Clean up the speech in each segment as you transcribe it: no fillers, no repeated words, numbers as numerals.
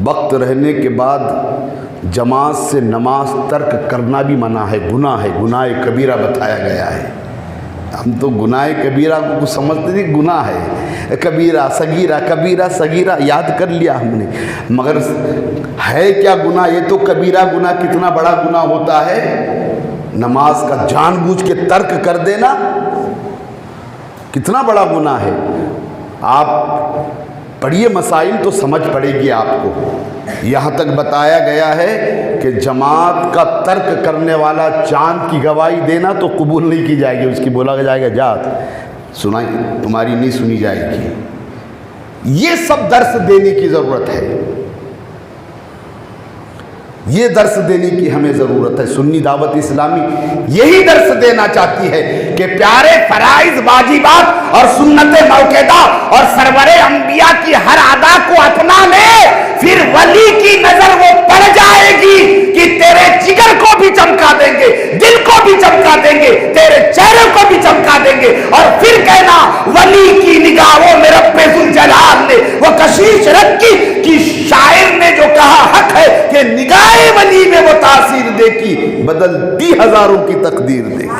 وقت رہنے کے بعد جماعت سے نماز ترک کرنا بھی منع ہے، گناہ ہے، گناہ کبیرہ بتایا گیا ہے۔ ہم تو گناہ کبیرہ کو کچھ سمجھتے تھے، گناہ ہے کبیرہ صغیرہ، کبیرہ صغیرہ یاد کر لیا ہم نے، مگر ہے کیا گناہ؟ یہ تو کبیرہ گناہ کتنا بڑا گناہ ہوتا ہے، نماز کا جان بوجھ کے ترک کر دینا کتنا بڑا گناہ ہے۔ آپ پڑھیے مسائل تو سمجھ پڑے گی آپ کو۔ یہاں تک بتایا گیا ہے کہ جماعت کا ترک کرنے والا چاند کی گواہی دینا تو قبول نہیں کی جائے گی، اس کی بولا جائے گا جا سنائی، تمہاری نہیں سنی جائے گی۔ یہ سب درس دینے کی ضرورت ہے، یہ درس دینے کی ہمیں ضرورت ہے۔ سنی دعوت اسلامی یہی درس دینا چاہتی ہے کہ پیارے فرائض، واجبات اور سنت موقعہ اور سرور انبیاء کی ہر ادا کو اپنا لے، پھر ولی کی نظر وہ پڑ جائے گی کہ تیرے جگر کو بھی چمکا دیں گے، دل کو بھی چمکا دیں گے، تیرے چہرے کو بھی چمکا دیں گے، اور پھر کہنا ولی کی نگاہوں میں رب ذوالجلال نے وہ کشیش رکھی کہ شاعر نے جو کہا حق ہے کہ نگاہ ولی میں وہ تاثیر دے کی بدلتی ہزاروں کی تقدیر دے گی۔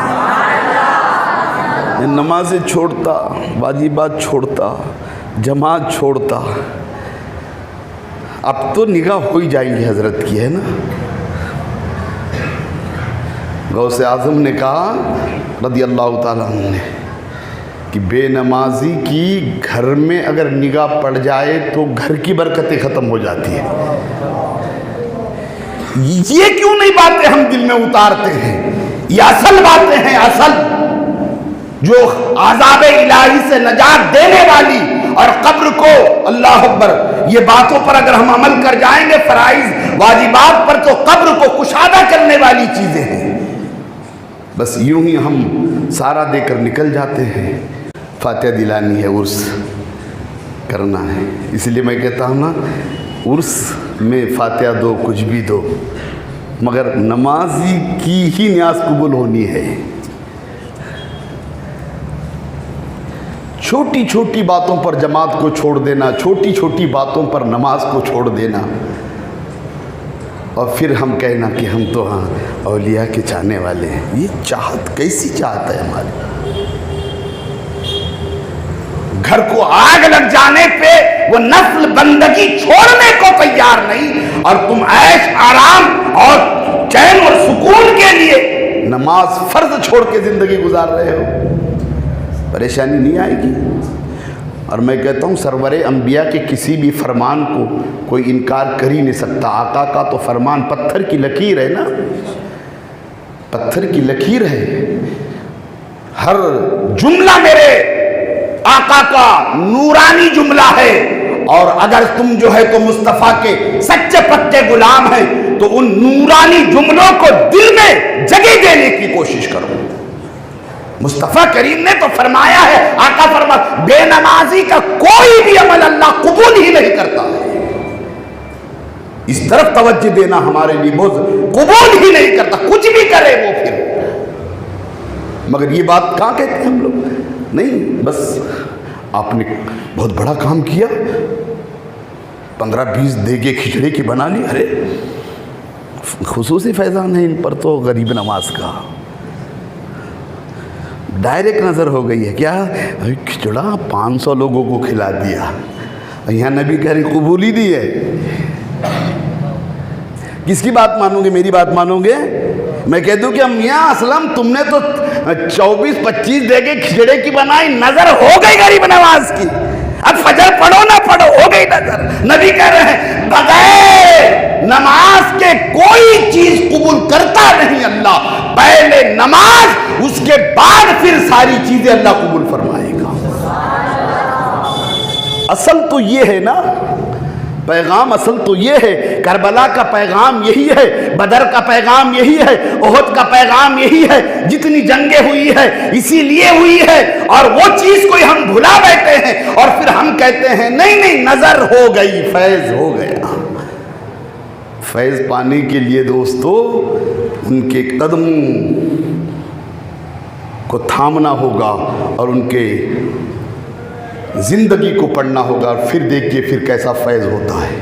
نمازیں چھوڑتا، واجبات چھوڑتا، جماعت چھوڑتا، اب تو نگاہ ہو ہی جائیں گی حضرت کی، ہے نا۔ غوث اعظم نے کہا رضی اللہ تعالیٰ عنہ نے کہ بے نمازی کی گھر میں اگر نگاہ پڑ جائے تو گھر کی برکتیں ختم ہو جاتی ہیں۔ یہ کیوں نہیں باتیں ہم دل میں اتارتے ہیں؟ یہ اصل باتیں ہیں، اصل جو عذاب الہی سے نجات دینے والی اور قبر کو، اللہ اکبر، یہ باتوں پر اگر ہم عمل کر جائیں گے فرائض واجبات پر، تو قبر کو کشادہ کرنے والی چیزیں ہیں۔ بس یوں ہی ہم سارا دے کر نکل جاتے ہیں۔ فاتحہ دلانی ہے، عرس کرنا ہے، اس لیے میں کہتا ہوں نا، عرس میں فاتحہ دو، کچھ بھی دو، مگر نمازی کی ہی نیاز قبول ہونی ہے۔ چھوٹی چھوٹی باتوں پر جماعت کو چھوڑ دینا، چھوٹی چھوٹی باتوں پر نماز کو چھوڑ دینا، اور پھر ہم کہنا کہ ہم تو ہاں اولیاء کے چاہنے والے ہیں۔ یہ چاہت کیسی چاہت ہے ہماری؟ گھر کو آگ لگ جانے پہ وہ نفل بندگی چھوڑنے کو تیار نہیں، اور تم عیش آرام اور چین اور سکون کے لیے نماز فرض چھوڑ کے زندگی گزار رہے ہو، پریشانی نہیں آئے گی؟ اور میں کہتا ہوں سرور انبیاء کے کسی بھی فرمان کو کوئی انکار کر ہی نہیں سکتا۔ آقا کا تو فرمان پتھر کی لکیر ہے نا، پتھر کی لکیر ہے، ہر جملہ میرے آقا کا نورانی جملہ ہے، اور اگر تم جو ہے تو مصطفیٰ کے سچے پکے غلام ہیں تو ان نورانی جملوں کو دل میں جگہ دینے کی کوشش کرو۔ مصطفیٰ کریم نے تو فرمایا ہے، آقا فرمایا بے نمازی کا کوئی بھی عمل اللہ قبول ہی نہیں کرتا ہے۔ اس طرف توجہ دینا ہمارے لیے بہت، قبول ہی نہیں کرتا، کچھ بھی کرے وہ پھر۔ مگر یہ بات کہاں کہتے ہیں ہم لوگ؟ نہیں، بس آپ نے بہت بڑا کام کیا، 15-20 دیگے کھچڑی کی بنا لی، ارے خصوصی فیضان ہے ان پر تو غریب نواز کا، ڈائریکٹ نظر ہو گئی ہے کیا کھچڑا 500 لوگوں کو کھلا دیا، یہاں نبی کہہ رہے قبولی دی ہے۔ کس کی بات مانوں گے؟ میری بات مانو گے؟ میں کہہ دوں کہ میاں اسلم تم نے تو 24-25 دیگے کھچڑے کی بنائی، نظر ہو گئی غریب نواز کی، اب فجر پڑھو نہ پڑھو ہو گئی نظر۔ نبی کہہ رہے ہیں بغیر نماز کے کوئی چیز قبول کرتا نہیں اللہ، پہلے نماز، اس کے بعد پھر ساری چیزیں اللہ قبول فرمائے گا۔ اصل تو یہ ہے نا، پیغام اصل تو یہ ہے، کربلا کا پیغام یہی ہے، بدر کا پیغام یہی ہے، احد کا پیغام یہی ہے، جتنی جنگیں ہوئی ہے اسی لیے ہوئی ہے، اور وہ چیز کوئی ہم بھلا بیٹھے ہیں، اور پھر ہم کہتے ہیں نہیں نہیں نظر ہو گئی، فیض ہو گیا۔ فیض پانے کے لیے دوستو ان کے قدموں کو تھامنا ہوگا اور ان کے زندگی کو پڑھنا ہوگا، پھر دیکھیے پھر کیسا فیض ہوتا ہے۔